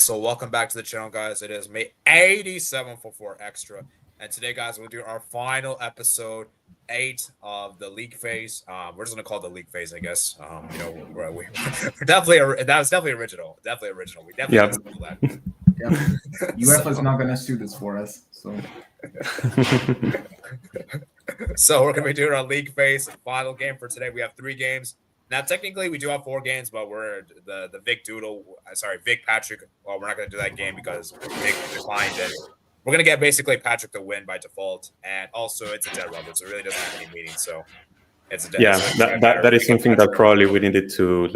so welcome back to the channel, guys. It is May 8744 Extra. And today, guys, we'll do our final episode 8 of the league phase. We're just going to call it the league phase, I guess. We're definitely, that was definitely original. Definitely original. We definitely didn't steal that. Yep. UEFA's not going to sue this for us. So we're going to be doing our league phase final game for today. We have 3 games. Now, technically, we do have 4 games, but we're the Vic Patrick. Well, we're not going to do that game because Vic declined it. We're going to get basically Patrick to win by default. And also, it's a dead rubber, so it really doesn't have any meaning. So it's a dead. Yeah, that is something that probably we needed to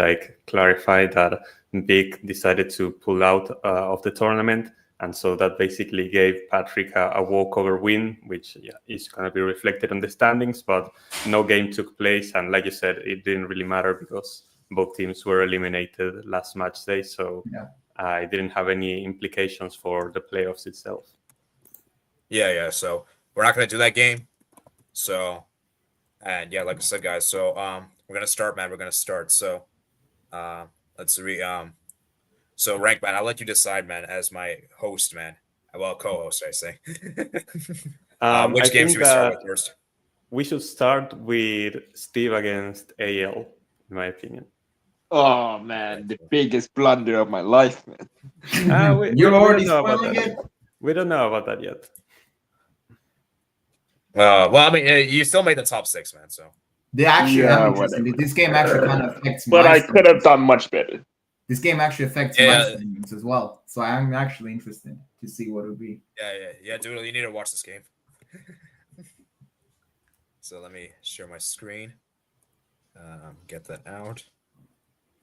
clarify, that Vic decided to pull out of the tournament. And so that basically gave Patrick a walkover win, which is going to be reflected on the standings. But no game took place. And like you said, it didn't really matter because both teams were eliminated last match day. So it didn't have any implications for the playoffs itself. Yeah. So we're not going to do that game. So, and yeah, like I said, guys, so we're going to start, man. We're going to start. So let's So, Renk, man, I'll let you decide, man, as my host, man. Well, co-host, I say. Which game should we start with first? We should start with Steve against AL, in my opinion. Oh, man, the biggest blunder of my life, man. You're already spoiling it? We don't know about that yet. Well, I mean, you still made the top 6, man, so. This game actually kind of affects But I could have done much better. This game actually affects my standings as well. So I'm actually interested to see what it would be. Yeah, Doodle, you need to watch this game. So let me share my screen. Get that out.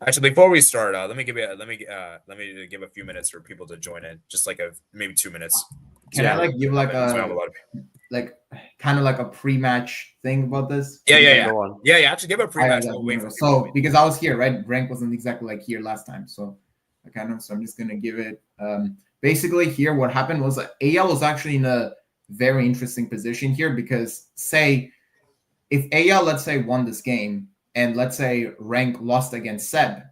Actually, before we start, let me give a few minutes for people to join in. Just maybe 2 minutes. Can I give kind of like a pre-match thing about this? Yeah. Actually, give a pre-match. So because I was here, right? Renk wasn't exactly here last time, so so I'm just gonna give it. Basically, here what happened was AL was actually in a very interesting position here because say if AL, let's say, won this game and let's say Renk lost against Seb,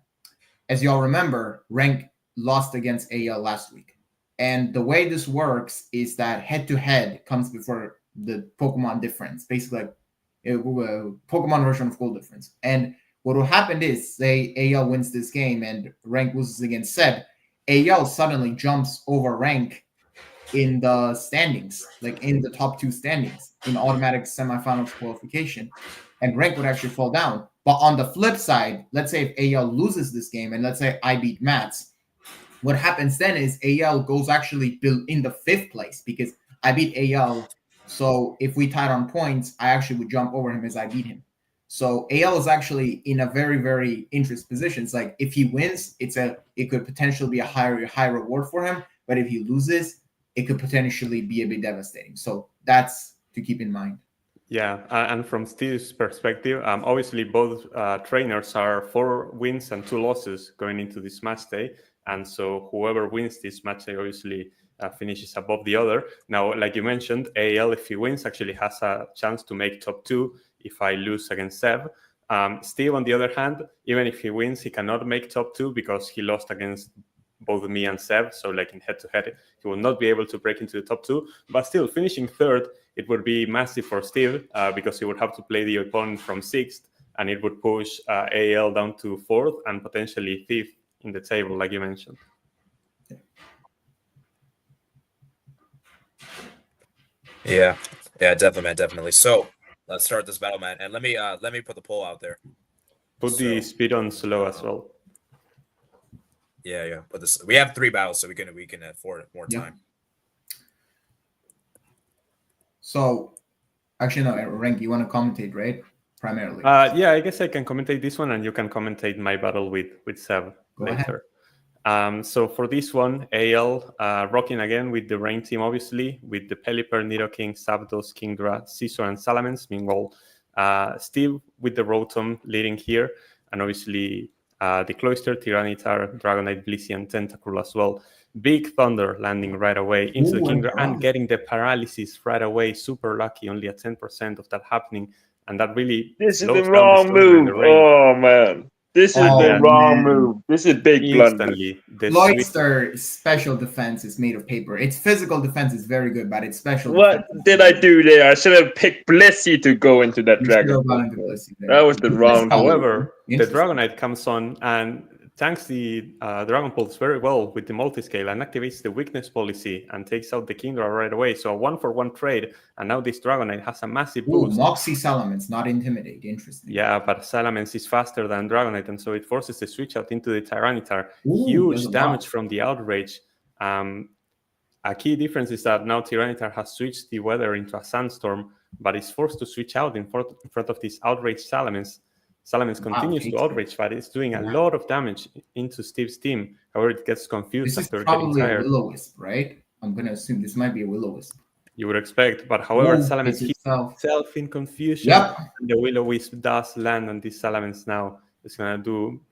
as y'all remember, Renk lost against AL last week. And the way this works is that head-to-head comes before the Pokemon difference, basically a Pokemon version of Gold difference. And what will happen is, say AL wins this game and Renk loses against Seb, AL suddenly jumps over Renk in the standings, in the top 2 standings, in automatic semifinals qualification. And Renk would actually fall down. But on the flip side, let's say if AL loses this game and let's say I beat Mats, what happens then is AL goes actually in the 5th place because I beat AL. So if we tied on points, I actually would jump over him as I beat him. So AL is actually in a very, very interesting position. It's like if he wins, it could potentially be a high reward for him. But if he loses, it could potentially be a bit devastating. So that's to keep in mind. Yeah, and from Steve's perspective, obviously both trainers are 4 wins and 2 losses going into this match day. And so whoever wins this match obviously finishes above the other. Now, like you mentioned, AL, if he wins, actually has a chance to make top 2 if I lose against Seb. Steve, on the other hand, even if he wins, he cannot make top 2 because he lost against both me and Seb. So in head-to-head, he will not be able to break into the top 2. But still, finishing 3rd, it would be massive for Steve because he would have to play the opponent from 6th, and it would push AL down to 4th and potentially 5th in the table, like you mentioned. Yeah, definitely. So let's start this battle, man. And let me put the poll out there. Put the speed on slow as well. Yeah. Put this. We have 3 battles, so we can afford more time. So, actually, no, Renk, you want to commentate, right? Primarily. Yeah, I guess I can commentate this one, and you can commentate my battle with Seb later. So for this one, AL rocking again with the Rain team, obviously, with the Pelipper, Nidoking, Zapdos, Kingdra, Scizor, and Salamence. Meanwhile, Steve with the Rotom leading here, and obviously the Cloyster, Tyranitar, Dragonite, Blissey, and Tentacruel as well. Big Thunder landing right away into the Kingdra and getting the paralysis right away. Super lucky, only at 10% of that happening. And that really this is the wrong move. Oh, man. This is Oh, the wrong man. move. This is big blunder. Instantly, the switch. Cloyster special defense is made of paper. Its physical defense is very good, but its special What defense. did I do there? I should have picked Blissey to go into that You should dragon. have gone into Blissey there. That was the wrong. However, the Interesting. Dragonite comes on and tanks the Dragon Pulse very well with the multiscale and activates the weakness policy and takes out the Kingdra right away. So a 1-for-1 trade, and now this Dragonite has a massive Ooh, boost. Moxie Salamence, not Intimidate. Interesting. Yeah, but Salamence is faster than Dragonite, and so it forces the switch out into the Tyranitar. Ooh, Huge there's a damage lot. from the Outrage. A key difference is that now Tyranitar has switched the weather into a Sandstorm, but is forced to switch out in front of this Outrage Salamence. Salamence continues to outrage, but it's doing a lot of damage into Steve's team. However, it gets confused This is after getting probably a tired. Will-O-Wisp, right? I'm going to assume this might be a Will-O-Wisp. You would expect, but however, Ooh, Salamence it's hits itself. itself in confusion. Yep. And the Will-O-Wisp does land on this Salamence now. It's going to do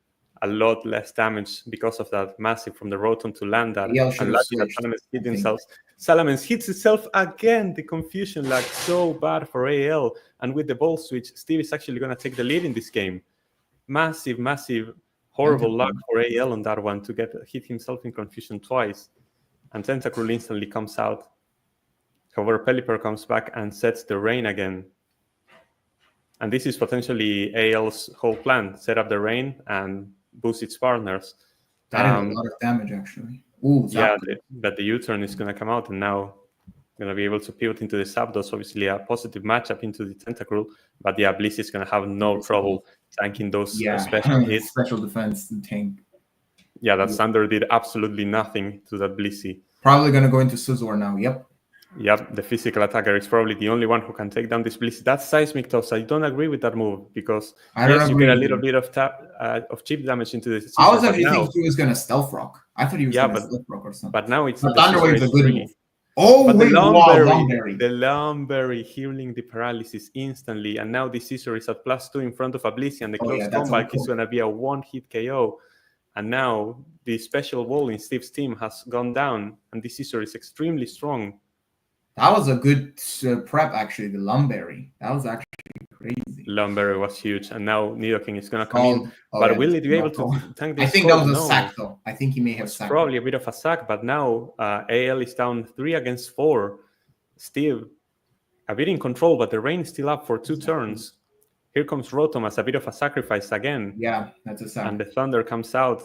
a lot less damage because of that massive from the Rotom to land that. Yeah, And lucky that Salamence hit themselves. Salamence hits itself again. The confusion lag so bad for AL. And with the ball switch, Steve is actually going to take the lead in this game. Massive, horrible luck for AL on that one to hit himself in confusion twice. And Tentacruel instantly comes out. However, Pelipper comes back and sets the rain again. And this is potentially AL's whole plan. Set up the rain and boost its partners. That is a lot of damage, actually. Ooh, yeah, but the U-turn is going to come out, and now going to be able to pivot into the Zapdos. Obviously, a positive matchup into the Tentacruel. But yeah, Bliss is going to have no trouble tanking those special hits. Special defense tank. Yeah, that Thunder did absolutely nothing to that Blissey. Probably going to go into Scizor now. Yep, the physical attacker is probably the only one who can take down this Blissey. That's Seismic Toss. I don't agree with that move because yes, you get a little bit of chip damage into the Scizor. I was actually thinking he was going to Stealth Rock. I thought he was going to Stealth Rock or something. But now it's Thunder Wave is a good move. Oh, but wait, the Lumberry. The Lumberry healing the paralysis instantly, and now the Scizor is at +2 in front of a Blissey, and the close comeback is going to be a one-hit KO. And now the special wall in Steve's team has gone down, and the Scizor is extremely strong. That was a good prep, actually, the Lumberry. That was actually crazy. Lumberry was huge, and now Nidoking is going to come in. Oh, but will it be able to tank this? I think that was a sack, though. I think he may have sacked. Probably a bit of a sack, but now AL is down 3-4. Steve, a bit in control, but the rain is still up for 2 turns. Here comes Rotom as a bit of a sacrifice again. Yeah, that's a sack. And the Thunder comes out.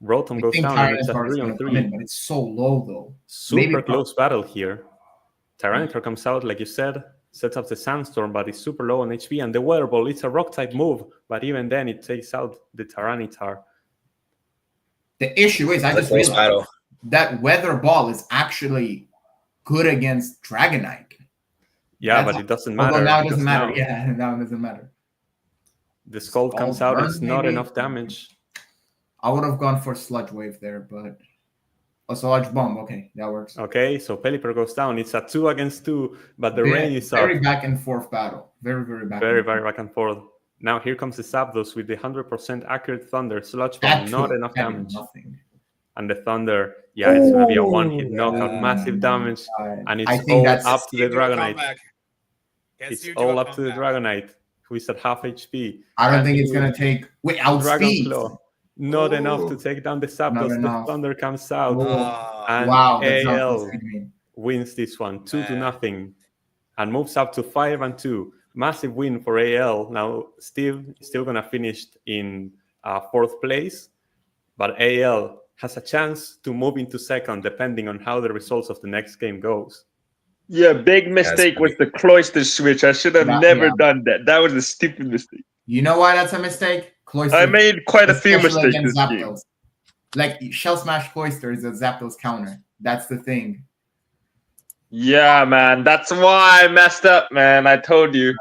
Rotom goes down, and it's a 3-on-3. But it's so low, though. Super close battle here. Tyranitar comes out, like you said, sets up the Sandstorm, but it's super low on HP. And the Weather Ball, it's a Rock-type move, but even then it takes out the Tyranitar. The issue is, I just realized that Weather Ball is actually good against Dragonite. Yeah, but it doesn't matter. Now it doesn't matter. Yeah, now it doesn't matter. The Scald comes out, it's not enough damage. I would have gone for Sludge Wave there, but... Oh, Sludge Bomb, okay, that works. Okay, so Pelipper goes down. It's a 2-against-2, but the rain is up. Very back and forth battle. Very back. Very back and forth. Now here comes the Zapdos with the 100% accurate Thunder. Sludge Bomb, not enough damage. And the Thunder, yeah, it's going to be a one-hit knockout. Massive damage. And it's all up to the Dragonite. It's all up to the Dragonite, who is at half HP. I don't think it's going to take... Wait, outspeed! Claw. Not enough to take down the Zapdos. The Thunder comes out. And AL wins this one 2-0 and moves up to 5-2. Massive win for AL. Now Steve is still gonna finish in 4th place, but AL has a chance to move into 2nd depending on how the results of the next game goes. Yeah, big mistake was the Cloyster switch. I should have never done that. That was a stupid mistake. You know why that's a mistake? Cloyster, I made quite a few mistakes this game. Like, Shell Smash Cloyster is a Zapdos counter. That's the thing. Yeah, man. That's why I messed up, man. I told you.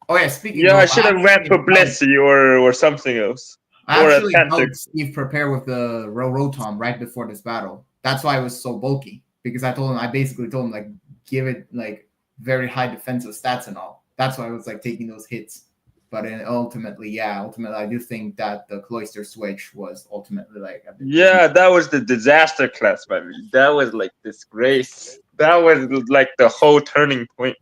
Oh, yeah, speaking I should have went for Blissey or something else. I actually helped Steve prepare with the Rotom right before this battle. That's why it was so bulky. Because I basically told him, like, give it, like, very high defensive stats and all. That's why I was, like, taking those hits. But ultimately, I do think that the Cloyster switch was ultimately like... that was the disaster class, man. That was like disgrace. That was like the whole turning point.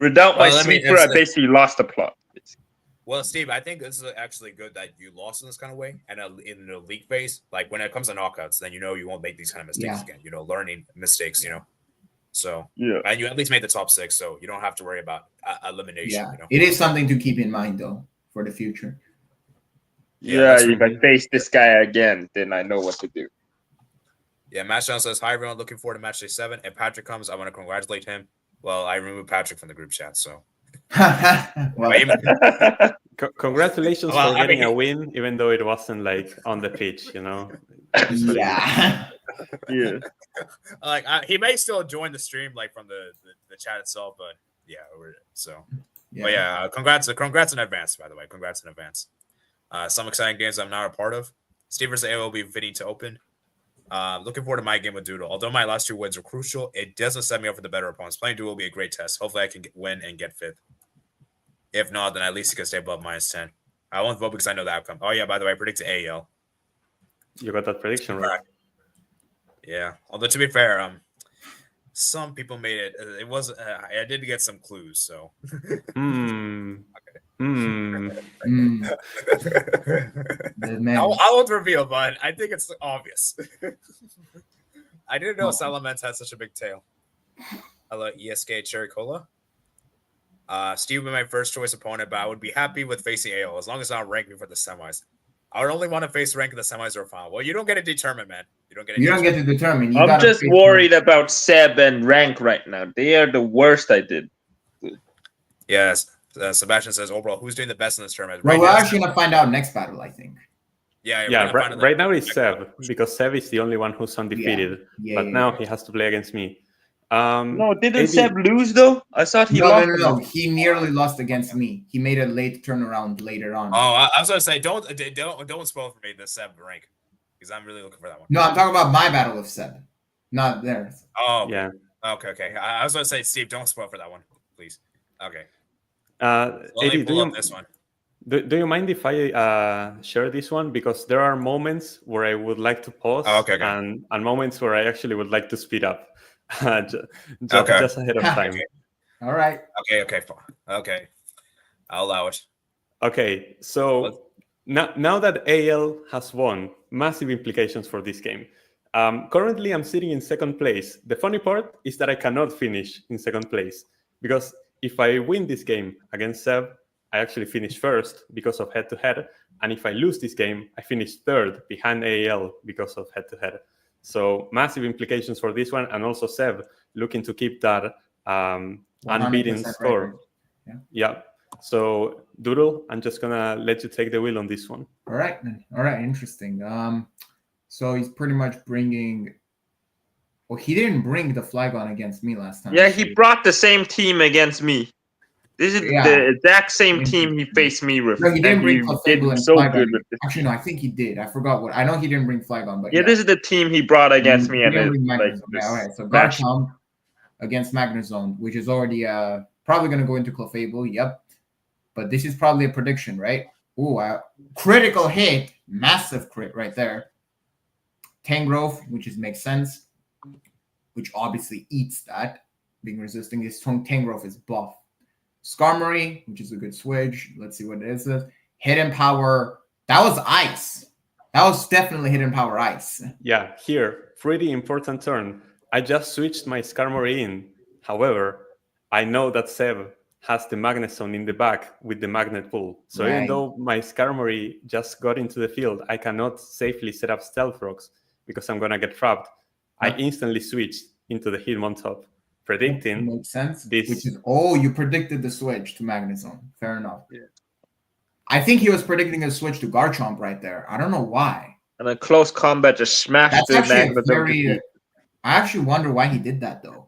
Without my sleeper, I basically lost the plot. Well, Steve, I think this is actually good that you lost in this kind of way, and in the league phase, like when it comes to knockouts, then you won't make these kind of mistakes Yeah. again. Learning mistakes. So Yeah. and you at least made the top 6, so you don't have to worry about elimination. Yeah, it is something to keep in mind though for the future. Yeah, let's if I remove- face this guy again, then I know what to do. Yeah, Matchdown says, "Hi everyone, looking forward to Matchday 7. If Patrick comes, I want to congratulate him." Well, I removed Patrick from the group chat, so Well, Congratulations Well, for I getting mean, a win, even though it wasn't like on the pitch. yeah. Yeah. like he may still join the stream like from the chat itself, but yeah, But yeah, congrats in advance. By the way, congrats in advance. Some exciting games I'm not a part of. Steve vs. AO will be fitting to open. Looking forward to my game with Doodle. Although my last 2 wins are crucial, it doesn't set me up for the better opponents. Playing Doodle will be a great test. Hopefully, I can win and get 5th. If not, then at least you can stay above -10. I won't vote because I know the outcome. Oh yeah, by the way, I predicted AL. You got that prediction right. Yeah. Although to be fair, some people made it. It was. I did get some clues, so. I won't reveal, but I think it's obvious. I didn't know Salamence had such a big tail. Hello, ESK Cherry Cola. Steve would be my first choice opponent, but I would be happy with facing AO as long as I'm ranking for the semis. I would only want to face Renk in the semis or final. Well, you don't get to determine, man. You don't get to determine. I'm just worried about Seb and Renk right now. They are the worst I did. Yes. Sebastian says, overall, who's doing the best in this tournament? Well, we're actually going to find out next battle, I think. Yeah. Right now it's Seb, because Seb is the only one who's undefeated. But now he has to play against me. No, didn't Seb lose though? I thought he lost. No. He nearly lost against me. He made a late turnaround later on. Oh, I was going to say, don't spoil for me the Seb rank, because I'm really looking for that one. No, I'm talking about my battle with Seb, not theirs. Oh, yeah. Okay. I was going to say, Steve, don't spoil for that one, please. Okay. Eddie, this one. Do you mind if I share this one? Because there are moments where I would like to pause, and moments where I actually would like to speed up. Just ahead of time. Okay. All right. Okay. I'll allow it. Okay, so now that AL has won, massive implications for this game. Currently, I'm sitting in 2nd place. The funny part is that I cannot finish in 2nd place, because if I win this game against Seb, I actually finish 1st because of head-to-head. And if I lose this game, I finish 3rd behind AL because of head-to-head. So massive implications for this one. And also Seb looking to keep that unbeaten score. Right. Yeah. So Doodle, I'm just going to let you take the wheel on this one. All right. Interesting. So he's pretty much bringing... Well, he didn't bring the Flygon against me last time. Yeah, he brought the same team against me. This is the exact same team he faced me with. No, he didn't bring Clefable and so Flygon. good with this. Actually, no, I think he did. I forgot what. I know he didn't bring Flygon, but this is the team he brought against me. And all right. So Garchomp against Magnezone, which is already probably going to go into Clefable. Yep. But this is probably a prediction, right? Ooh, critical hit, massive crit right there. Tangrowth, which makes sense, which obviously eats that. Being resisting, his Tangrowth is buff. Skarmory, which is a good switch. Let's see what it is. Hidden Power. That was Ice. That was definitely Hidden Power Ice. Yeah, here, pretty important turn. I just switched my Skarmory in. However, I know that Seb has the Magnezone in the back with the Magnet Pull. So even though my Skarmory just got into the field, I cannot safely set up Stealth Rocks because I'm going to get trapped. I instantly switched into the Hitmontop, predicting makes sense. This. Which is, you predicted the switch to Magnezone. Fair enough. Yeah. I think he was predicting a switch to Garchomp right there. I don't know why. And a close combat just smashed the Magnezone. I actually wonder why he did that though.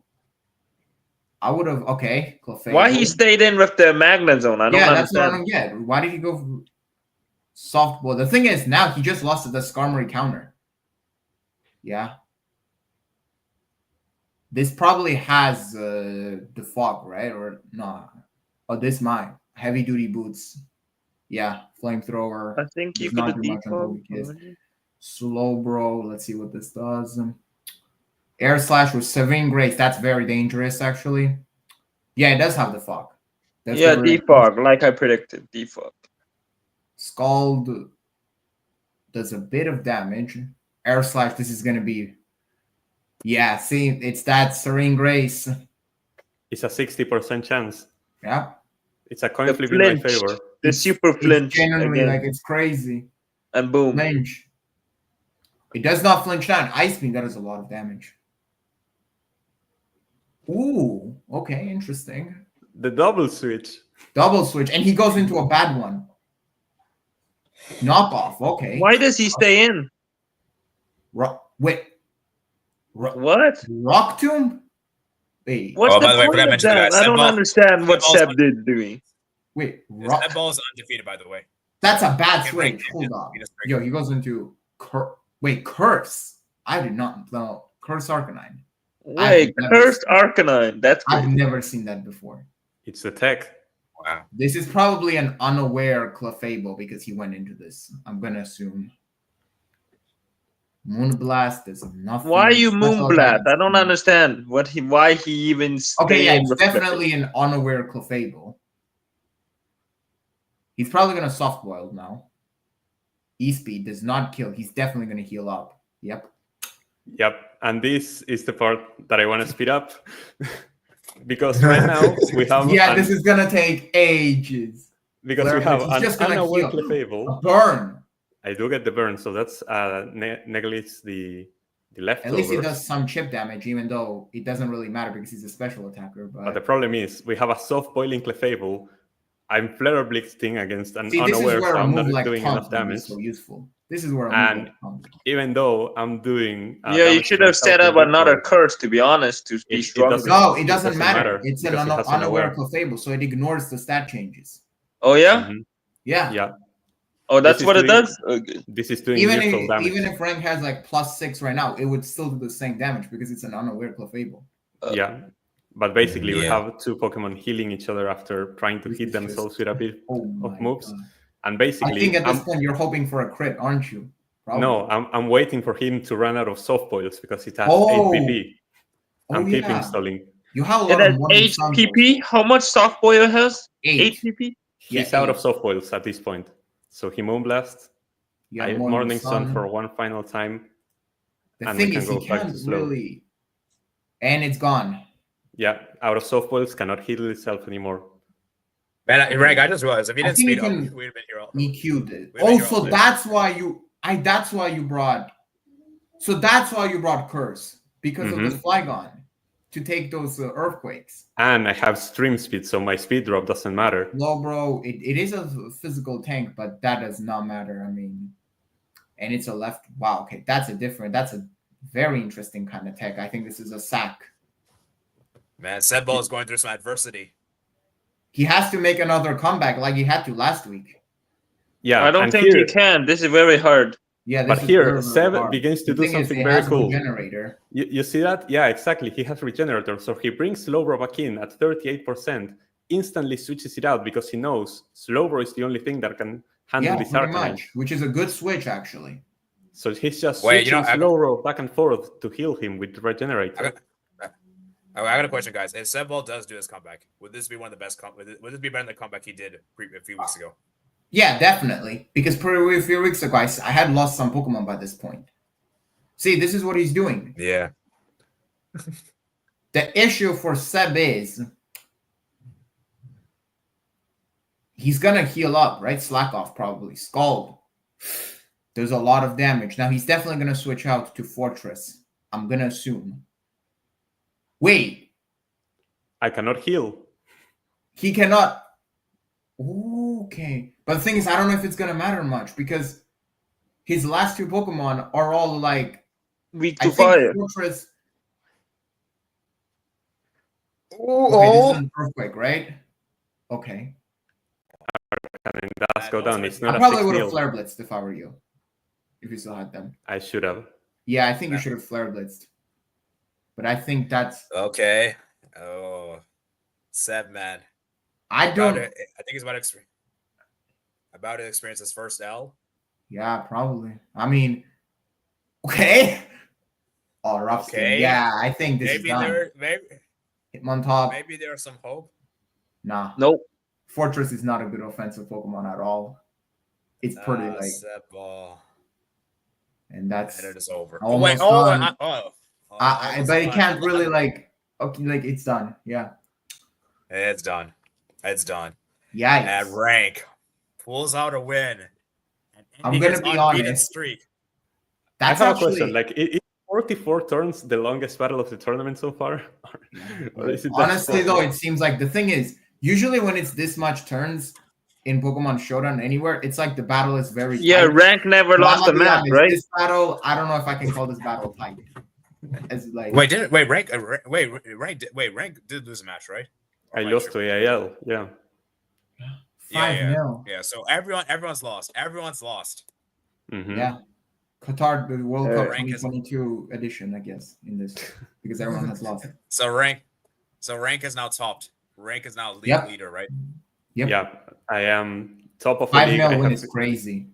I would have Clefable. Why he stayed in with the Magnezone? I don't understand. That's what I don't get. Why did he go softball? The thing is, now he just lost to the Skarmory counter. Yeah. This probably has the fog, right? Or no? Oh, this might heavy duty boots. Yeah, flamethrower. I think you could default. Slow bro. Let's see what this does. Air Slash with Serene Grace. That's very dangerous, actually. Yeah, it does have the fog. Defog, like I predicted. Defog. Scald does a bit of damage. Air Slash, this is going to be... Yeah, see, it's that Serene Grace. It's a 60% chance. Yeah. It's a coin The flip in my flinch. favor. The super flinch. It's genuinely again. like it's crazy. And boom. Flinch. It does not flinch down. Ice Beam, that is a lot of damage. Ooh, okay, interesting. The double switch. Double switch, and he goes into a bad one. Knockoff, okay. Why does he stay in? Wait. What? Rock Tomb? Wait. What's Oh, the by the way, I point forgot to of mention, that? guys, I don't Seb understand what Seb's- Seb did doing. Wait. That ball is undefeated, by the way. That's a bad Get switch. Renk. Hold on. He just breaks Yo, it. he goes into Curse. I did not know. Curse Arcanine. Wait, never cursed seen- Arcanine. That's I've crazy. never seen that before. It's the tech. Wow. This is probably an unaware Clefable because he went into this. I'm gonna assume. Moonblast is nothing. Why you special Moonblast? against I don't him. understand why he even stayed Okay, yeah, in it's the flip. definitely an unaware Clefable. He's probably gonna soft boil now. E-speed does not kill. He's definitely gonna heal up. Yep. Yep. And this is the part that I want to speed up. Because right now we have Yeah, this is gonna take ages. because we have He's an just gonna unaware heal. Clefable. A burn. I do get the burn, so that's neglects the At leftovers. least he does some chip damage, even though it doesn't really matter because he's a special attacker. But the problem is we have a soft boiling Clefable. I'm flare blitzing against an See, this is unaware, where so a I'm move not like doing Taunt enough would be damage. so useful. This is where a And move like Taunt. Even though I'm doing Yeah, you damage should to have myself set up with another Doodle, curse, to be honest, to be It stronger. doesn't- No, it it doesn't doesn't matter. matter It's an because it has unaware unaware. Clefable, so it ignores the stat changes. Oh yeah? Mhm. Yeah. Yeah, Oh, that's This is what it doing- does. Okay. this is doing Even neutral if, damage. even if Renk has like +6 right now, it would still do the same damage because it's an unaware Clefable. Yeah, but basically we Yeah. have two Pokemon healing each other after trying to This hit is themselves with a bit Oh of my moves. God. And I basically, think at this I'm, point you're hoping for a crit, aren't you? Probably. no, I'm waiting for him to run out of soft boils because it has Oh. 8 PP. I'm keeping yeah. stalling. You have a It lot has of Morning 8 Sun PP. How much soft boil has? 8. 8 PP? Yeah, He's out 8. of soft boils at this point. So he Moonblast. You I have Morning Sun for one final time. The and we thing can is, go he back to can't slow. really. And it's gone. Yeah, out of soft boils cannot heal itself anymore. Man, Renk, I just realized if you I didn't think speed you up, can we'd have been here all. EQ'd it. Wait a minute, Oh, so you're all that's why you. That's why you brought. So that's why you brought Curse because of the Flygon to take those earthquakes. And I have stream speed, so my speed drop doesn't matter. No, bro, it is a physical tank, but that does not matter. I mean, and it's a left. Wow, okay, that's a very interesting kind of tech. I think this is a sack. Man, Seball is going through some adversity. He has to make another comeback like he had to last week. Yeah, I don't and think here, he can. This is very hard. Yeah, this but is here, very, very Seb hard. begins to The do thing is, something it very has cool. Regenerator. You see that? Yeah, exactly. He has Regenerator, so he brings Slowbro back in at 38%, instantly switches it out because he knows Slowbro is the only thing that can handle Yeah, this pretty Arcanine. much, which is a good switch actually. So he's just Wait, switching you know, I- Slowbro back and forth to heal him with Regenerator. I got a question, guys. If Seball does do his comeback, would this be one of the best? Would this be better than the comeback he did a few weeks ago? Yeah, definitely. Because a few weeks ago, I had lost some Pokemon by this point. See, this is what he's doing. Yeah. The issue for Seb is he's gonna heal up, right? Slack off, probably. Scald. There's a lot of damage. Now he's definitely gonna switch out to Fortress. I'm gonna assume. Wait, I cannot heal. he cannot. Okay, but the thing is, I don't know if it's gonna matter much because his last two Pokemon are all like Weak I to think fire. Fortress. Ooh, Okay, this is an earthquake, right? Okay. And it does go down. It's I not a probably 6 would have heal. flare blitzed if I were you. If you still had them. I should have. Yeah, I think you should have flare blitzed. But I think that's Okay. Oh, Seb, man. I don't I think he's about to experience his first L. Yeah, probably. I mean okay. Oh, rough skin. Okay. Yeah, I think this Maybe is done. maybe Hitmontop. maybe there's some hope. Nah. Nope. Fortress is not a good offensive Pokemon at all. it's pretty like, Set ball. and that's And it is over. almost done. But it can't really like, okay, like it's done. Yeah. It's done. It's done. Yeah. And Renk pulls out a win. And I'm gonna be honest. Streak. That's I have actually, a question. Like, is 44 turns the longest battle of the tournament so far? Or is it just honestly though, 40? it seems like the thing is usually when it's this much turns in Pokemon Showdown anywhere, it's like the battle is very Yeah, tight. Renk never But I'm lost a gonna be match, honest, right? This battle, I don't know if I can call this battle tight. As like, Renk did lose a match, right? I lost to AIL. Yeah. 5-0. Yeah. So everyone's lost. Everyone's lost. Mhm. Yeah. Qatar, the World Cup Renk is- 2022 edition, I guess, in this, because everyone has lost. So Renk is now topped. Renk is now league Yep. leader, right? Yep. Yeah, I am top of the league. 5-0 win is crazy.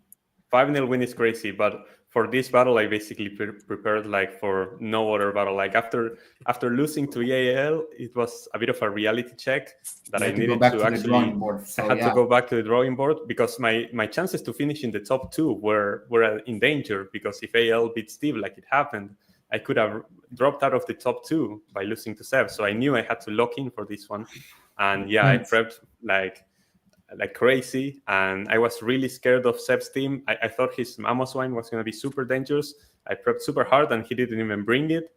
5-0 win is crazy, but for this battle, I basically prepared like for no other battle. Like after losing to EAL, it was a bit of a reality check that You I have needed go back to the actually. drawing board. So, I had to go back to the drawing board because my chances to finish in the top 2 were in danger, because if AL beat Steve like it happened, I could have dropped out of the top 2 by losing to Seb. So I knew I had to lock in for this one, and yeah, I prepped like crazy, and I was really scared of Seb's team. I thought his Mamoswine was going to be super dangerous. I prepped super hard, and he didn't even bring it.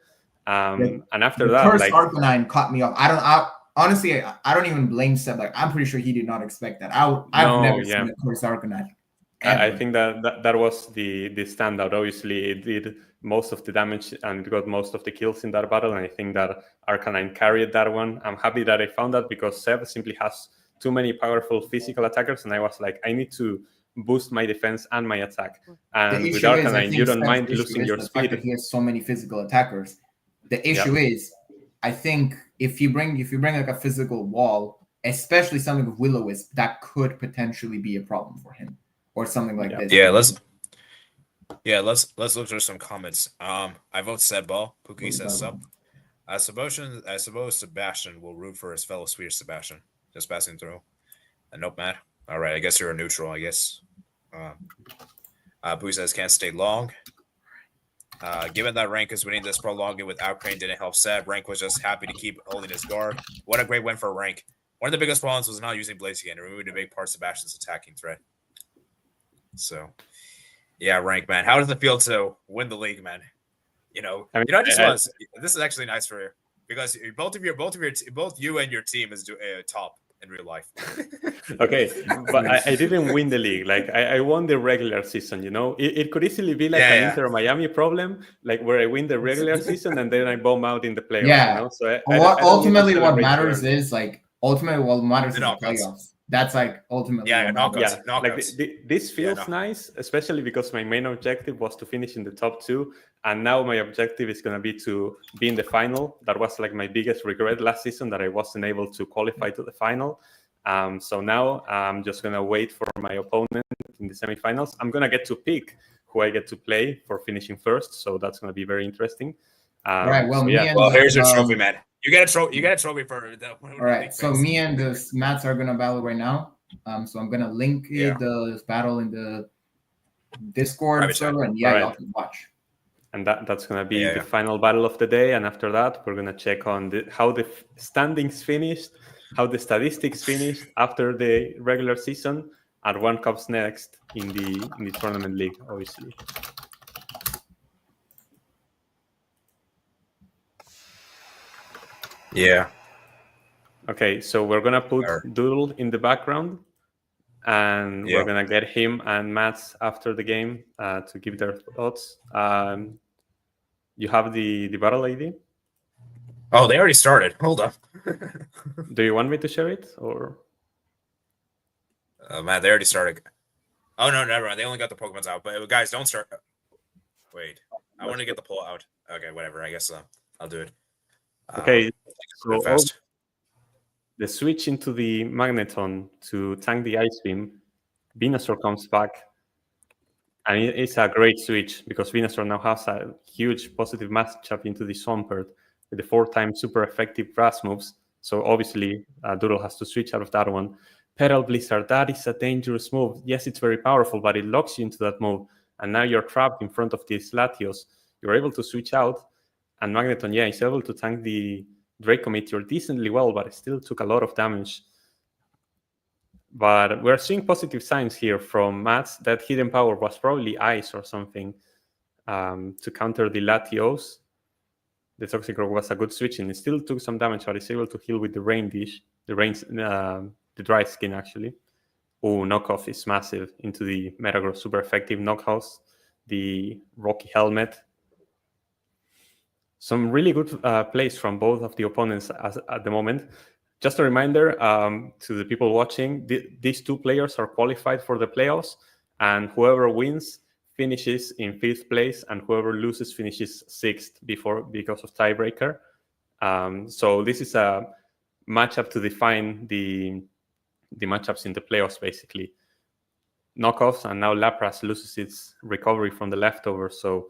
And after that, Curse like Arcanine caught me off. Honestly, I don't even blame Seb. Like, I'm pretty sure he did not expect that. I've never seen a Curse Arcanine. I think that was the standout. Obviously, it did most of the damage and it got most of the kills in that battle, and I think that Arcanine carried that one. I'm happy that I found that, because Seb simply has too many powerful physical attackers, and I was like, I need to boost my defense and my attack. And with Arcanine, you don't mind losing your speed. That he has so many physical attackers. The issue is, I think if you bring like a physical wall, especially something with Will-O-Wisp, that could potentially be a problem for him, or something like this. Let's look through some comments. I vote Seb Ball. Pookie says sub. I suppose Sebastian will root for his fellow Swedish Sebastian. Just passing through. Nope, Matt. All right, I guess you're a neutral, I guess. Pookie says can't stay long. Given that Renk is winning this prolonging without Crane didn't help Seb, Renk was just happy to keep holding his guard. What a great win for Renk. One of the biggest problems was not using Blaze again, removing a big part of Sebastian's attacking threat. So, yeah, Renk, man. How does it feel to win the league, man? This is actually nice for you, because both you and your team is top in real life. Okay, but I didn't win the league. Like I won the regular season. It could easily be like an Inter Miami problem, like where I win the regular season and then I bomb out in the playoffs. Yeah. So ultimately, what matters is the knockouts. playoffs. That's like ultimately. Knockouts. Like this feels nice, especially because my main objective was to finish in the top 2, and now my objective is going to be to be in the final. That was like my biggest regret last season, that I wasn't able to qualify to the final. So now I'm just going to wait for my opponent in the semifinals. I'm going to get to pick who I get to play for finishing first, so that's going to be very interesting. All right. Well, here's your trophy, man. You get a trophy for that. All right. So me and the Mats are gonna battle right now. So I'm gonna link the battle in the Discord server, and y'all can watch. And that's gonna be the final battle of the day. And after that, we're gonna check on how the standings finished, how the statistics finished after the regular season, and what comes next in the tournament league, obviously. Yeah. Okay, so we're gonna put Doodle in the background, and we're gonna get him and Mats after the game to give their thoughts. You have the battle ID? Oh, they already started. Hold up. Do you want me to share it, or? Man, they already started. Oh no, never mind. They only got the Pokemons out. But guys, don't start. Wait, I want to get the poll out. Okay, whatever. I guess I'll do it. Okay, so the switch into the Magneton to tank the Ice Beam, Venusaur comes back, and it's a great switch because Venusaur now has a huge positive matchup into the Swampert with the 4-time super effective grass moves. So obviously, Doodle has to switch out of that one. Pedal Blizzard, that is a dangerous move. Yes, it's very powerful, but it locks you into that move. And now you're trapped in front of these Latios. You're able to switch out. And Magneton, yeah, is able to tank the Draco Meteor decently well, but it still took a lot of damage. But we're seeing positive signs here from Mats. That hidden power was probably ice or something to counter the Latios. The Toxic Rock was a good switch, and it still took some damage, but it's able to heal with the Rain Dish. The Dry Skin, actually. Oh, knockoff is massive into the Metagross. Super effective knockouts. The Rocky Helmet. Some really good plays from both of the opponents at the moment. Just a reminder to the people watching, these two players are qualified for the playoffs, and whoever wins finishes in 5th place, and whoever loses finishes 6th because of tiebreaker. So this is a matchup to define the matchups in the playoffs, basically. Knockoffs, and now Lapras loses its recovery from the leftovers, so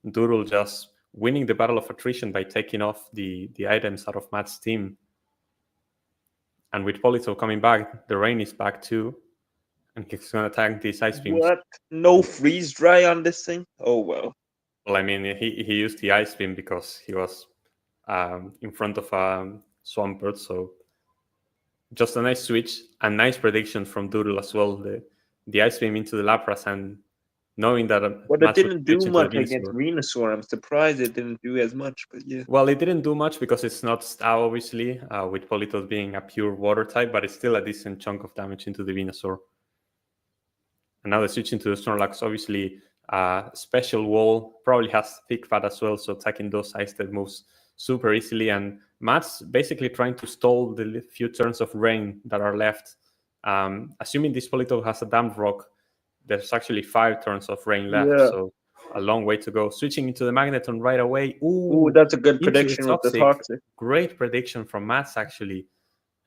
Doodle just winning the battle of attrition by taking off the items out of Matt's team. And with Polito coming back, the Rain is back too. And he's going to tank these Ice Beams. What? No freeze dry on this thing? Oh, well. Well, I mean, he used the Ice Beam because he was in front of a Swampert. So just a nice switch and nice prediction from Doodle as well. The Ice Beam into the Lapras, and knowing that... But it didn't do much against Venusaur. I'm surprised it didn't do as much, but yeah. Well, it didn't do much because it's not Stau, obviously, with Polito being a pure water type, but it's still a decent chunk of damage into the Venusaur. And now the switch into the Snorlax, obviously, Special Wall, probably has Thick Fat as well, so attacking those Ice type moves super easily. And Matt's basically trying to stall the few turns of Rain that are left. Assuming this Polito has a Damp Rock, there's actually 5 turns of Rain left, so a long way to go. Switching into the Magneton right away. Ooh, that's a good prediction with the Toxic. Great prediction from Mats, actually.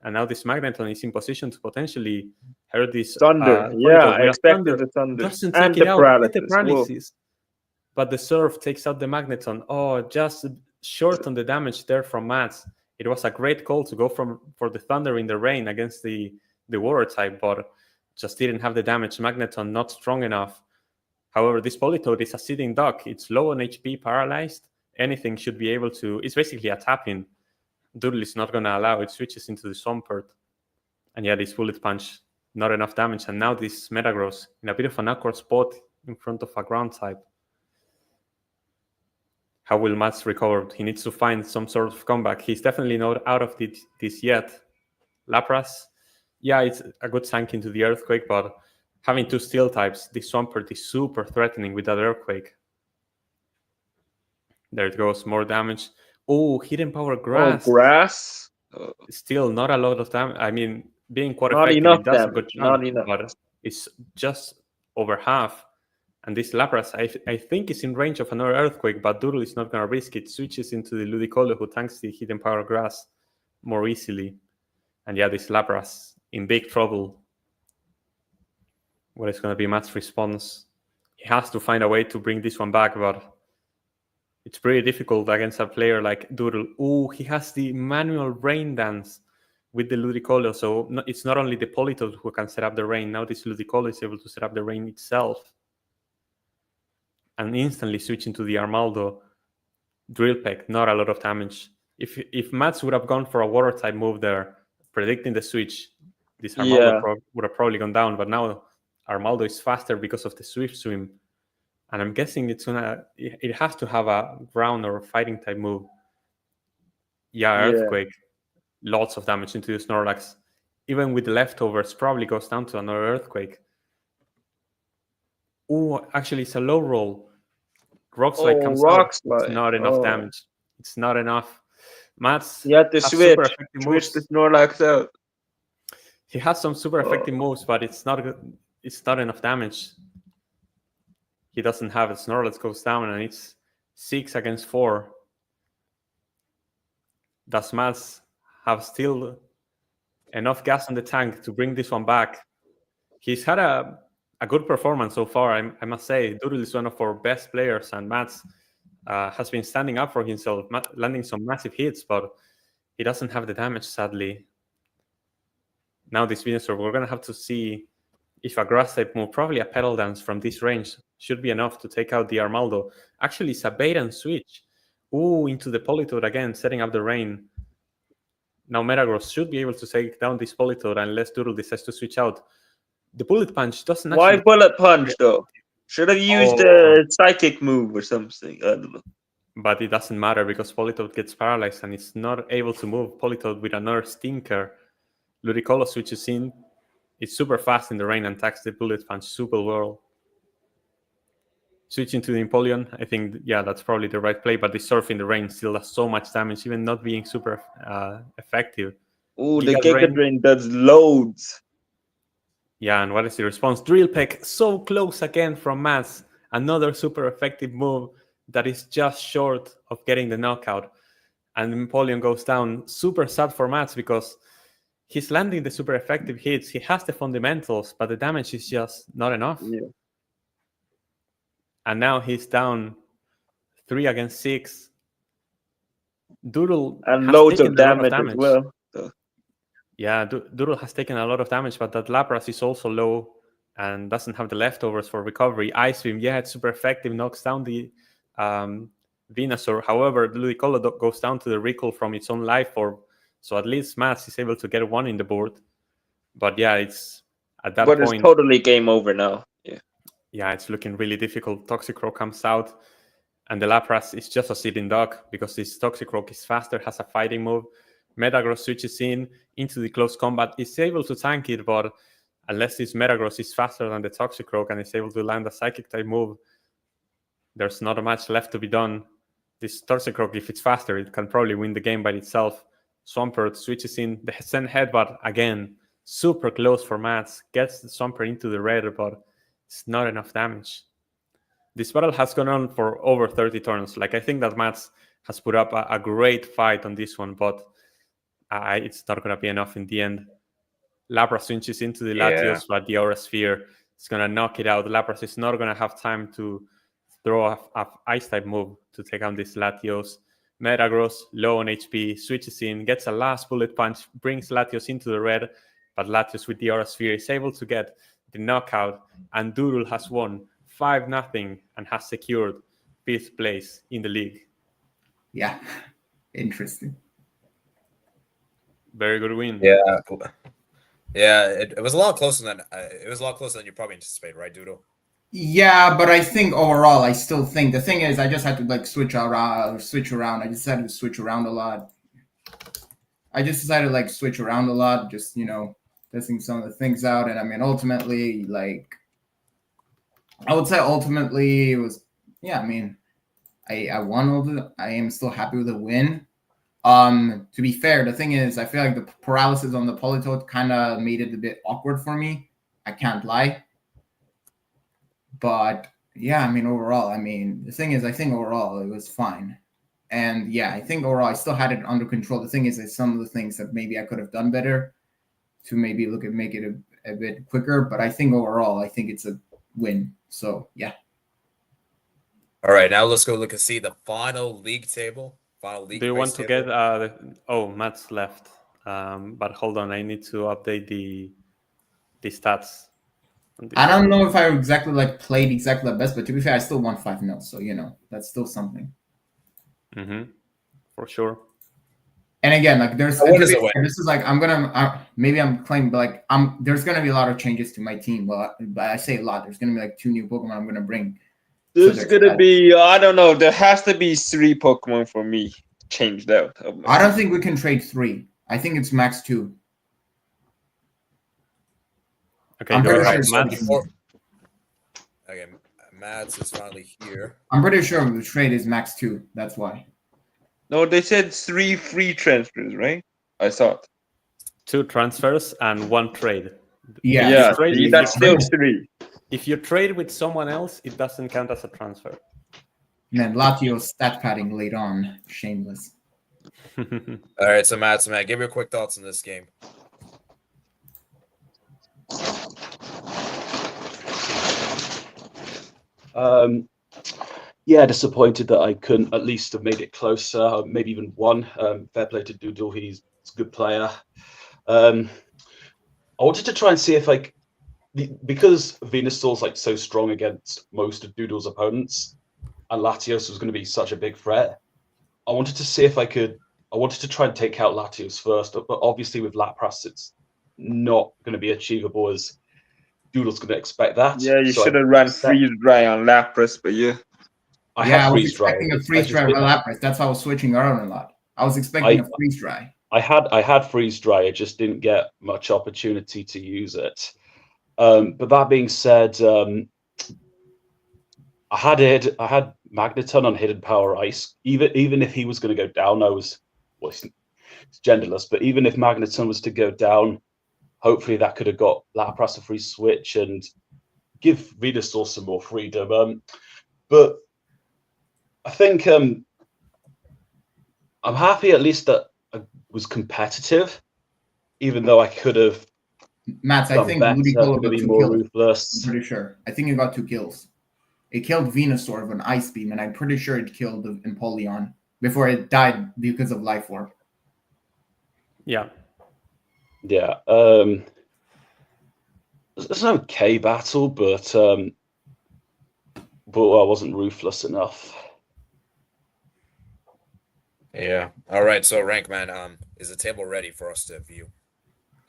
And now this Magneton is in position to potentially hurt this Thunder. I expected the Thunder. Doesn't take and it the out. paralysis. The paralysis. But the Surf takes out the Magneton. Oh, just short on the damage there from Mats. It was a great call to go for the Thunder in the Rain against the Water type, but just didn't have the damage. Magneton not strong enough. However, this Politoed is a sitting duck. It's low on HP, paralyzed. Anything should be able to... It's basically a tap-in. Doodle is not going to allow it. Switches into the Swampert. And yeah, this Bullet Punch, not enough damage. And now this Metagross in a bit of an awkward spot in front of a ground type. How will Mats recover? He needs to find some sort of comeback. He's definitely not out of this yet. Lapras, yeah, it's a good tank into the Earthquake, but having 2 Steel types, this Swampert is super threatening with that Earthquake. There it goes, more damage. Oh, Hidden Power Grass. Oh, Grass? Still not a lot of damage. I mean, being quite not effective, enough it does damage. a good chunk, Not enough. but it's just over half. And this Lapras, I think, is in range of another Earthquake, but Doodle is not going to risk it. Switches into the Ludicolo, who tanks the Hidden Power Grass more easily. And yeah, this Lapras in big trouble. What is going to be Matt's response? He has to find a way to bring this one back, but it's pretty difficult against a player like Doodle. Oh, he has the manual Rain Dance with the Ludicolo, so it's not only the Politoed who can set up the Rain. Now this Ludicolo is able to set up the Rain itself. And instantly switch into the Armaldo. Drill Peck, not a lot of damage. If Mats would have gone for a Water type move there, predicting the switch, this Armaldo would have probably gone down, but now Armaldo is faster because of the Swift Swim. And I'm guessing it has to have a ground or a fighting type move. Yeah, Earthquake. Lots of damage into the Snorlax. Even with the leftovers, probably goes down to another Earthquake. Oh, actually, it's a low roll. Rock Slide comes out. It's not enough damage. It's not enough. Mats, you have to switch the Snorlax out. He has some super effective moves, but it's not enough damage. He doesn't have it. Snorlax goes down, and it's 6 against 4. Does Mats have still enough gas on the tank to bring this one back? He's had a good performance so far, I must say. Doodle is one of our best players, and Mats has been standing up for himself, landing some massive hits, but he doesn't have the damage, sadly. Now this Venusaur, we're going to have to see if a grass type move, probably a Petal Dance from this range, should be enough to take out the Armaldo. Actually, it's a bait and switch. Ooh, into the Politoed again, setting up the rain. Now Metagross should be able to take down this Politoed unless Doodle decides to switch out. The Bullet Punch doesn't Why actually... Bullet Punch, though? Should have used a Psychic move or something. I don't know. But it doesn't matter because Politoed gets paralyzed and it's not able to move Politoed with another Stinker. Ludicolo switches in. It's super fast in the rain and attacks the Bullet Punch super well. Switching to the Empoleon, I think, yeah, that's probably the right play, but the Surf in the rain still does so much damage, even not being super effective. Ooh, the Giga Drain does loads. Yeah, and what is the response? Drill Peck, so close again from Mats. Another super effective move that is just short of getting the knockout. And Empoleon goes down. Super sad for Mats because he's landing the super effective hits. He has the fundamentals, but the damage is just not enough. Yeah. And now he's down 3 against 6. Doodle and loads of damage as well. So. Yeah, Doodle has taken a lot of damage, but that Lapras is also low and doesn't have the leftovers for recovery. Ice Beam, yeah, it's super effective, knocks down the Venusaur. However, the Ludicolo goes down to the recall from its own life form, so at least Mats is able to get 1 in the board. But yeah, it's at that point... But it's totally game over now. Yeah, it's looking really difficult. Toxicroak comes out, and the Lapras is just a sitting duck because this Toxicroak is faster, has a fighting move. Metagross switches into the close combat, is able to tank it, but unless this Metagross is faster than the Toxicroak and is able to land a Psychic type move, there's not much left to be done. This Toxicroak, if it's faster, it can probably win the game by itself. Swampert switches in, the Send Headbutt again, super close for Mats, gets the Swampert into the red, but it's not enough damage. This battle has gone on for over 30 turns. Like, I think that Mats has put up a great fight on this one, but it's not going to be enough in the end. Lapras switches into the Latios, but the Aura Sphere is going to knock it out. Lapras is not going to have time to throw a Ice-type move to take on this Latios. Metagross, low on HP, switches in, gets a last Bullet Punch, brings Latios into the red, but Latios with the Aura Sphere is able to get the knockout, and Doodle has won 5-0 and has secured 5th place in the league. Yeah, interesting. Very good win. Yeah, it was a lot closer than you probably anticipated, right, Doodle? Yeah, but I think overall, I still think the thing is, I just had to like switch around. I decided to switch around a lot. Just testing some of the things out, and I mean, ultimately, like, I would say ultimately it was, yeah, I mean, I won. I am still happy with the win. To be fair, the thing is, I feel like the paralysis on the Politoed kind of made it a bit awkward for me. I can't lie. But yeah, I mean, overall, the thing is, I think overall it was fine. And yeah, I think overall I still had it under control. The thing is that some of the things that maybe I could have done better to maybe make it a bit quicker. But I think overall, I think it's a win. So yeah. All right, now let's go look and see the final league table. Do you want to get Matt's left? But hold on, I need to update the stats. I don't know if I exactly played exactly the best, but to be fair, I still won 5-0. So that's still something. For sure. And again, this is like maybe I'm claiming, but there's gonna be a lot of changes to my team. Well, but I say a lot. There's gonna be 2 new Pokemon I'm gonna bring. There's gonna be, I don't know. There has to be 3 Pokemon for me changed out. I don't think we can trade 3. I think it's max 2. Okay, okay, Mads is finally here. I'm pretty sure the trade is max 2. That's why. No, they said 3 free transfers, right? I thought 2 transfers and 1 trade. Yeah, that's still 3. If you trade with someone else, it doesn't count as a transfer. Man, Latios stat padding late on. Shameless. All right, so Matt, give your quick thoughts on this game. Yeah, disappointed that I couldn't at least have made it closer, maybe even won. Fair play to Doodle, he's a good player. I wanted to try and see if because Venusaur's like so strong against most of Doodle's opponents, and Latios was going to be such a big threat. I wanted to see if I wanted to try and take out Latios first, but obviously with Lapras, it's not going to be achievable as Doodle's going to expect that. Yeah, you So should have run freeze dry on Lapras, but I Yeah, had I was freeze dry. expecting a freeze dry with Lapras. That's why I was switching around a lot. I was expecting a freeze dry. I had freeze dry. I just didn't get much opportunity to use it. But that being said, I had Magneton on Hidden Power Ice. Even if he was going to go down, it's genderless. But even if Magneton was to go down, hopefully that could have got Lapras a free switch and give Venusaur some more freedom. But I think I'm happy at least that I was competitive, even though I could have. Matt, I think Ludicolo got 2 kills. Ruthless. I'm pretty sure. I think he got 2 kills. It killed Venusaur with an Ice Beam, and I'm pretty sure it killed Empoleon before it died because of Life Orb. Yeah. Yeah. It's an okay battle, but I wasn't ruthless enough. Yeah. All right. So Renk, man, is the table ready for us to view?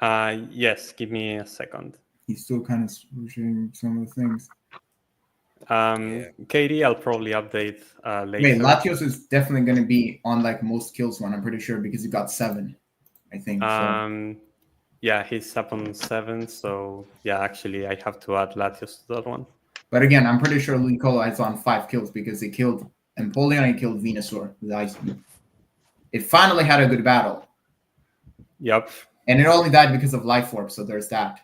Yes. Give me a second. He's still kind of switching some of the things. Katie, I'll probably update later. Wait, Latios is definitely going to be on like most kills one. I'm pretty sure because he got 7. I think. So. Yeah, he's up on 7. So yeah, actually, I have to add Latios to that one. But again, I'm pretty sure Ludicolo is on 5 kills because he killed Empoleon and he killed Venusaur with Ice Beam. It finally had a good battle. Yep. And it only died because of Life Orb, so there's that.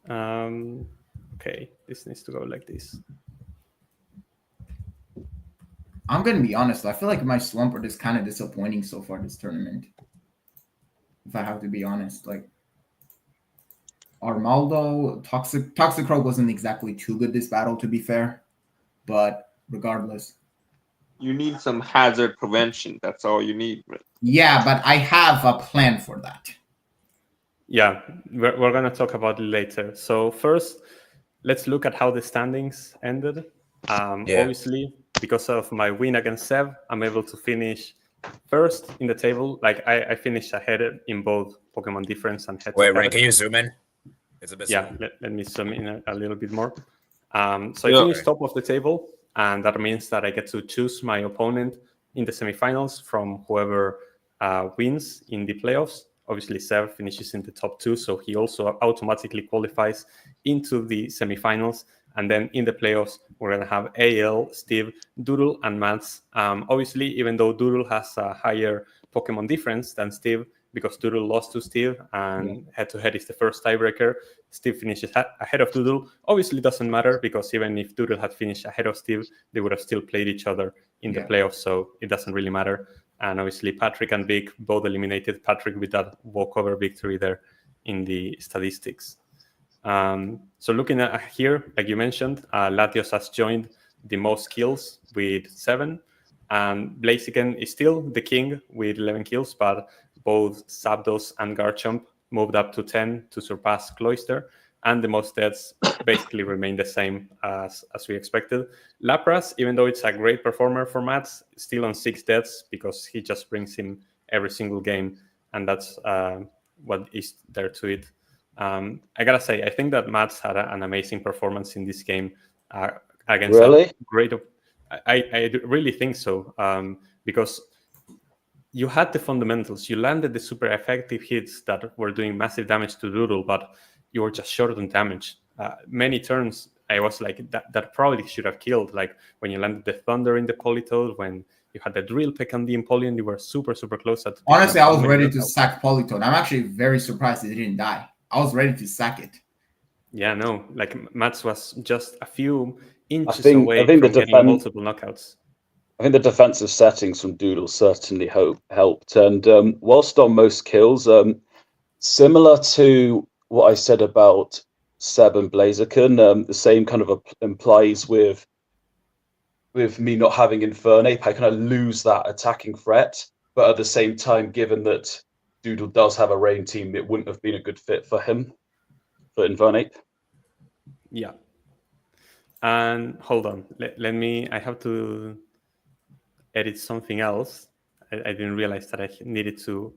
Okay, this needs to go like this. I'm going to be honest. I feel like my Swampert is kind of disappointing so far this tournament. If I have to be honest. Like, Armaldo, Toxicroak wasn't exactly too good this battle, to be fair. But regardless. you need some hazard prevention. That's all you need. Yeah, but I have a plan for that. Yeah, we're going to talk about it later. So first, let's look at how the standings ended. Obviously, because of my win against Sev, I'm able to finish first in the table. Like I finished ahead in both Pokemon difference and head. Wait, Renk, can you zoom in? It's a bit. Yeah, let me zoom in a little bit more. So I finished top of the table, and that means that I get to choose my opponent in the semifinals from whoever wins in the playoffs. Obviously, Sev finishes in the top 2, so he also automatically qualifies into the semifinals. And then in the playoffs, we're going to have AL, Steve, Doodle, and Mats. Obviously, even though Doodle has a higher Pokemon difference than Steve, because Doodle lost to Steve, and head-to-head is the first tiebreaker, Steve finishes ahead of Doodle. Obviously, it doesn't matter, because even if Doodle had finished ahead of Steve, they would have still played each other in the playoffs, so it doesn't really matter. And obviously, Patrick and Vic both eliminated Patrick with that walkover victory there in the statistics. So looking at here, like you mentioned, Latios has joined the most kills with 7. And Blaziken is still the king with 11 kills, but both Zapdos and Garchomp moved up to 10 to surpass Cloyster. And the most deaths basically remain the same as we expected. Lapras, even though it's a great performer for Mats, still on 6 deaths because he just brings him every single game. And that's what is there to it. I gotta say, I think that Mats had an amazing performance in this game against a great. I really think so because you had the fundamentals. You landed the super effective hits that were doing massive damage to Doodle, but you were just short on damage. Many turns, I was like, that probably should have killed. Like when you landed the Thunder in the Politoed, when you had the Drill Peck on the Empoleon, you were super, super close. Honestly, I was ready to sack Politoed. I'm actually very surprised it didn't die. I was ready to sack it. Yeah, no, like Mats was just a few inches away from getting multiple knockouts. I think the defensive settings from Doodle certainly helped. And whilst on most kills, similar to what I said about Seb and Blaziken, the same kind of implies with me not having Infernape. I kind of lose that attacking threat, but at the same time, given that Doodle does have a rain team, it wouldn't have been a good fit for him for Infernape. Yeah. And hold on, let me. I have to edit something else. I didn't realize that I needed to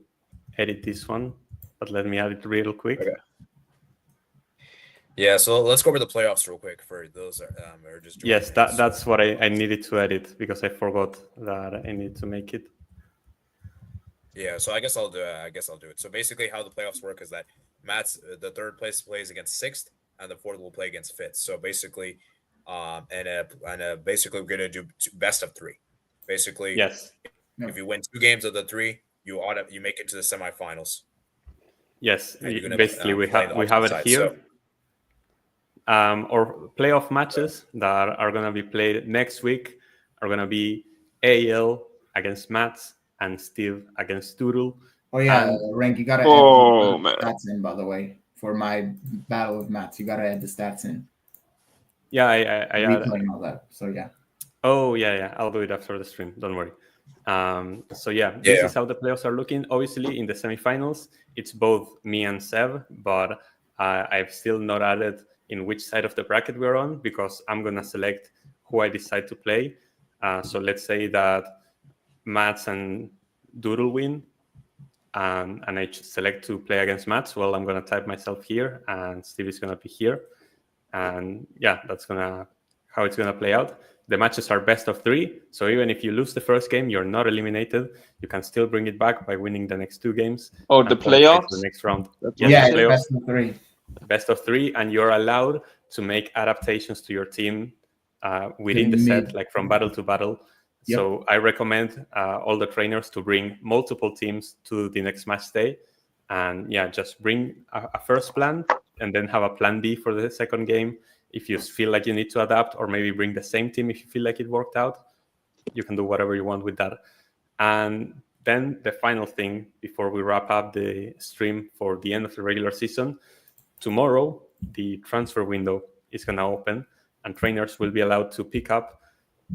edit this one, but let me add it real quick. Okay. Yeah, so let's go over the playoffs real quick for those that are just joining. Yes, that's what I needed to edit because I forgot that I need to make it. Yeah, so I guess I'll do it. So basically, how the playoffs work is that Matt's the third place plays against sixth, and the fourth will play against fifth. So basically, basically we're gonna do best of three. Basically, Yes. if you win 2 games of the 3, you make it to the semifinals. Yes. And you're gonna, Basically, we play have the opposite it side, here. so- Or playoff matches that are gonna be played next week are gonna be AL against Mats and Steve against Doodle. Oh yeah, And- Renk, you gotta Oh, add man. stats in, by the way, for my battle of Mats. You gotta add the stats in. Yeah, I Replaying all that. So yeah. Oh yeah, I'll do it after the stream. Don't worry. So yeah, this is how the playoffs are looking. Obviously, in the semifinals, it's both me and Seb, but I've still not added in which side of the bracket we're on because I'm gonna select who I decide to play. So let's say that Mats and Doodle win, and I select to play against Mats. Well, I'm gonna type myself here, and Steve is gonna be here, and yeah, that's how it's gonna play out. The matches are best of 3, so even if you lose the first game, you're not eliminated. You can still bring it back by winning the next 2 games. Oh, and the qualify to playoffs? the next round. That's Yes, Yeah, the it's playoffs, best of 3. best of 3, and you're allowed to make adaptations to your team within the set, like from battle to battle. Yep. So I recommend all the trainers to bring multiple teams to the next match day, and yeah, just bring a first plan and then have a plan B for the second game. If you feel like you need to adapt, or maybe bring the same team if you feel like it worked out, you can do whatever you want with that. And then the final thing before we wrap up the stream for the end of the regular season, tomorrow the transfer window is going to open, and trainers will be allowed to pick up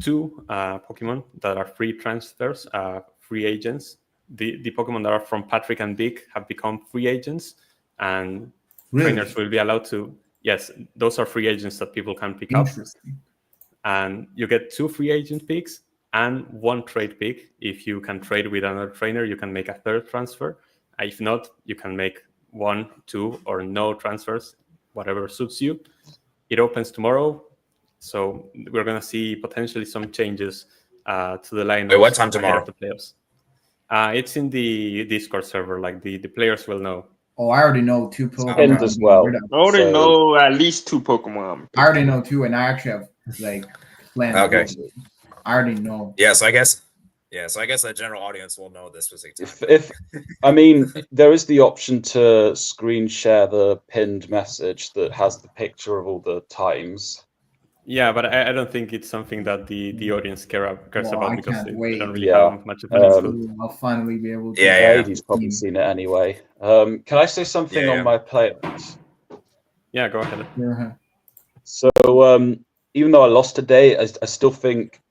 2 Pokemon that are free transfers, free agents. The Pokemon that are from Patrick and Vic have become free agents, and trainers will be allowed to. Yes, those are free agents that people can pick up. Interesting. And you get 2 free agent picks and 1 trade pick. If you can trade with another trainer, you can make a 3rd transfer. If not, you can make 1, 2, or no transfers, whatever suits you. It opens tomorrow, so we're going to see potentially some changes to the lineup. Wait, what time tomorrow? Of the playoffs. It's in the Discord server, like the players will know. Oh, I already know 2 Pokemon. And as well. I I already know at least 2 Pokemon. already know 2, and I actually have like plans. Okay. I already know. Yeah, so I guess the general audience will know this specific time. If I mean, there is the option to screen share the pinned message that has the picture of all the times. Yeah, but I don't think it's something that the audience cares Well, about I because can't they wait. don't really Yeah. have much of an input. I'll finally be able to. Yeah. He's probably seen it anyway. Can I say something Yeah. on my playoffs? Yeah, go ahead. Uh-huh. So even though I lost today, I still think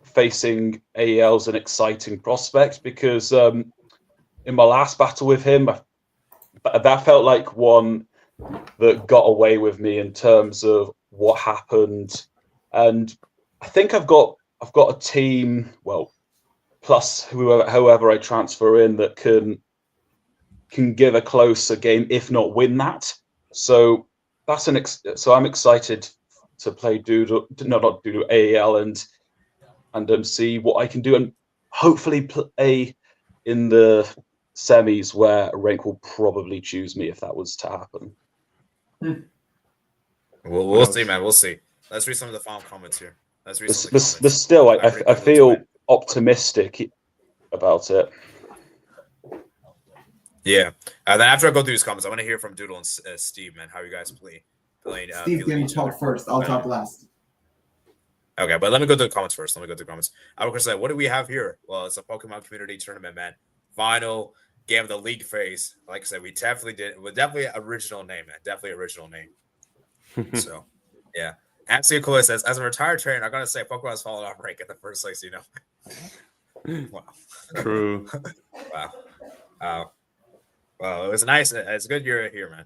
facing AEL's an exciting prospect because in my last battle with him, that felt like one that got away with me in terms of what happened, and I think I've got a team, well, plus whoever I transfer in that can give a closer game, if not win that. So that's so I'm excited to play Doodle, no, not Doodle, AEL, and see what I can do, and hopefully play in the semis where Renk will probably choose me if that was to happen. We'll see, man. We'll see. Let's read some of the final comments here. Let's read some of the comments. But still, I Everybody feel win. optimistic about it. Yeah. Then after I go through these comments, I want to hear from Doodle and Steve, man. How you guys playing? Steve can talk first. I'll talk last. Okay, but let me go through the comments first. I was gonna say, what do we have here? Well, it's a Pokemon community tournament, man. Final game of the league phase. Like I said, we definitely original name, man. Definitely original name. So, yeah. Absolutely cool. Says, as a retired trainer, I gotta say, Pokemon has fallen off rank at the first place. Wow. True. Wow. Well, it was nice. It's good you're here, man.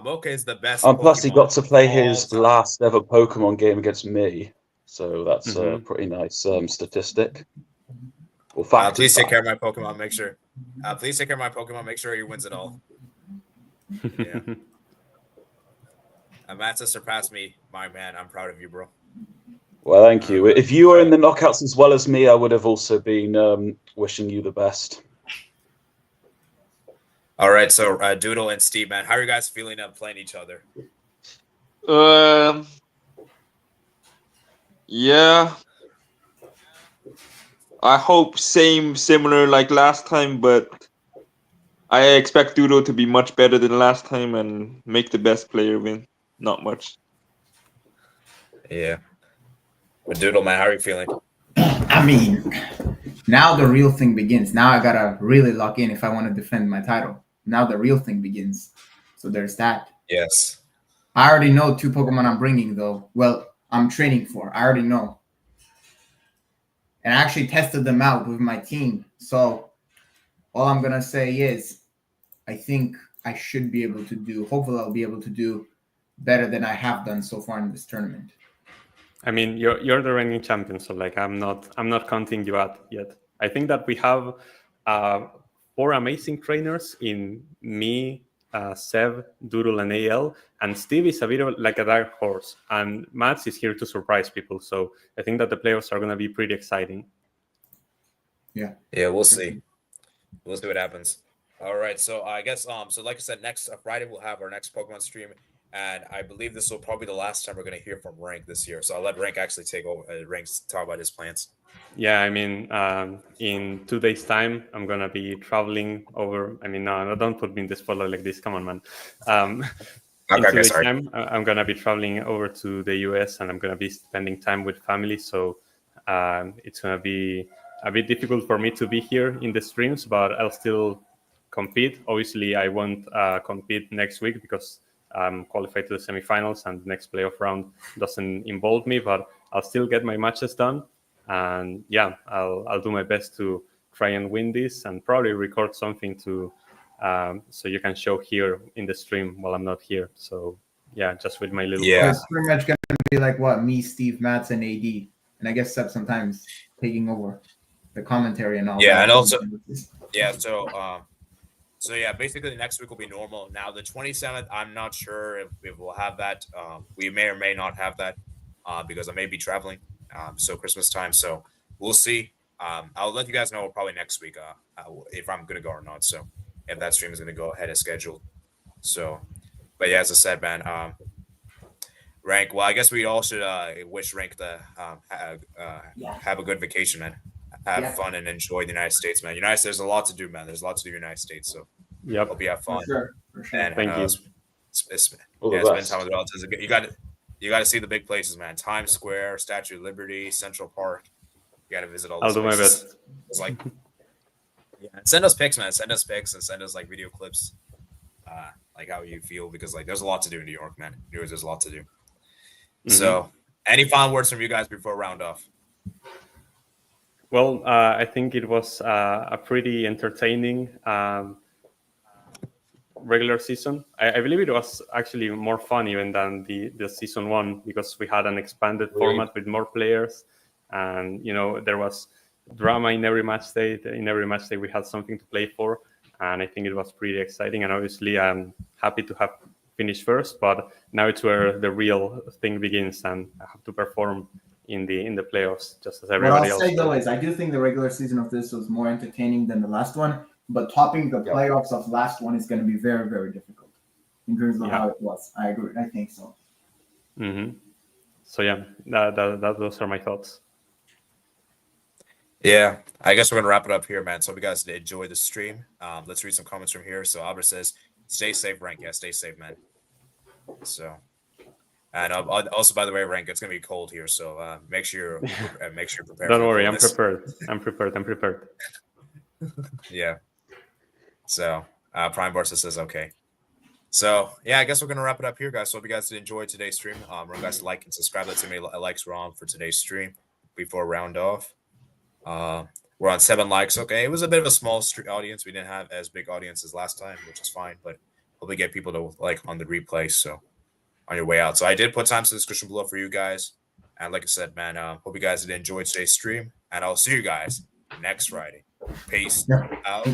Mocha is the best. And plus, he Pokemon got to play of all his time. last ever Pokemon game against me, so that's a Mhm. pretty nice statistic. Well, fact, in Please take fact. care of my Pokemon. Make sure. Please take care of my Pokemon. Make sure he wins it all. Yeah. Matt has surpassed me, my man. I'm proud of you, bro. Well, thank you. Alright. If you were in the knockouts as well as me, I would have also been wishing you the best. All right, so Doodle and Steve, man, how are you guys feeling up playing each other? Yeah. I hope similar like last time, but I expect Doodle to be much better than last time and make the best player win. Not much. Yeah. But Doodle, man, how are you feeling? I mean, now the real thing begins. Now I gotta really lock in if I want to defend my title. Now the real thing begins. So there's that. Yes. I already know 2 Pokemon I'm bringing, though. Well, I'm training for. I already know. And I actually tested them out with my team. So all I'm going to say is I think I should be able to do, hopefully, I'll be able to do better than I have done so far in this tournament. I mean, you're the reigning champion, so like I'm not counting you out yet. I think that we have 4 amazing trainers in me, Sev, Doodle, and AL, and Steve is a bit of like a dark horse, and Mats is here to surprise people. So I think that the playoffs are going to be pretty exciting. Yeah. Yeah, we'll see. We'll see what happens. All right, so I guess so like I said, next Friday we'll have our next Pokemon stream, and I believe this will probably be the last time we're going to hear from Renk this year. So I'll let Renk actually take over. Renk talk about his plans. Yeah, I mean, in 2 days' time, I'm gonna be traveling over. I mean, no, don't put me in the spotlight like this. Come on, man. In 2 days' time, I'm gonna be traveling over to the US, and I'm gonna be spending time with family. So it's gonna be a bit difficult for me to be here in the streams, but I'll still compete. Obviously, I won't compete next week because I'm qualified to the semifinals, and the next playoff round doesn't involve me. But I'll still get my matches done. And yeah, I'll do my best to try and win this, and probably record something to so you can show here in the stream while I'm not here. So yeah, just with my little Yeah. It's pretty much gonna be like what me, Steve, Mats, and AD, and I guess Seb sometimes taking over the commentary and all. Yeah, that. and also yeah, so yeah, basically next week will be normal. Now the 27th, I'm not sure if we'll have that. We may or may not have that because I may be traveling. So Christmas time. So we'll see. I'll let you guys know probably next week if I'm gonna go or not. So if that stream is gonna go ahead as scheduled. So, but yeah, as I said, man, Renk. Well, I guess we all should wish Renk to have a good vacation, man. Have fun and enjoy the United States, man. There's a lot to do, man. There's a lot to do in the United States. So Yep. hope you have fun. For sure. And Thank you. spend time with relatives. You got to see the big places, man. Times Square, Statue of Liberty, Central Park. You got to visit all I'll those do my places. best. It's like, yeah, send us pics, man. Send us pics and send us like video clips, like how you feel, because like there's a lot to do in New York, man. New York, there's a lot to do. Mm-hmm. So, any final words from you guys before round off? Well, I think it was a pretty entertaining regular season. I believe it was actually more fun even than the season 1 because we had an expanded format with more players, and there was drama in every match day. In every match day, we had something to play for, and I think it was pretty exciting. And obviously, I'm happy to have finished first, but now it's where the real thing begins, and I have to perform in the playoffs just as everybody else. What I'll say though is I do think the regular season of this was more entertaining than the last one, but topping the playoffs of last one is going to be very, very difficult in terms of how it was. I agree. I think so. Mm-hmm. So yeah, those are my thoughts. Yeah, I guess we're gonna wrap it up here, man. So hope you guys enjoy the stream. Let's read some comments from here. So Albert says, "Stay safe, Rank. Yeah, stay safe, man." So, and also, by the way, Rank, it's gonna be cold here, so make sure you're prepared. Don't worry, I'm prepared. I'm prepared. Yeah. So Prime Barca says okay. So yeah, I guess we're gonna wrap it up here, guys. So hope you guys enjoyed today's stream. Remember, guys, to like and subscribe. Let's see how many likes we're on for today's stream before round off. We'll we're on 7 likes. Okay, it was a bit of a small audience. We didn't have as big audience as last time, which is fine. But hope we get people to like on the replay. So on your way out. So I did put times in the description below for you guys. And like I said, man, hope you guys did enjoy today's stream. And I'll see you guys next Friday. Peace Yeah. out.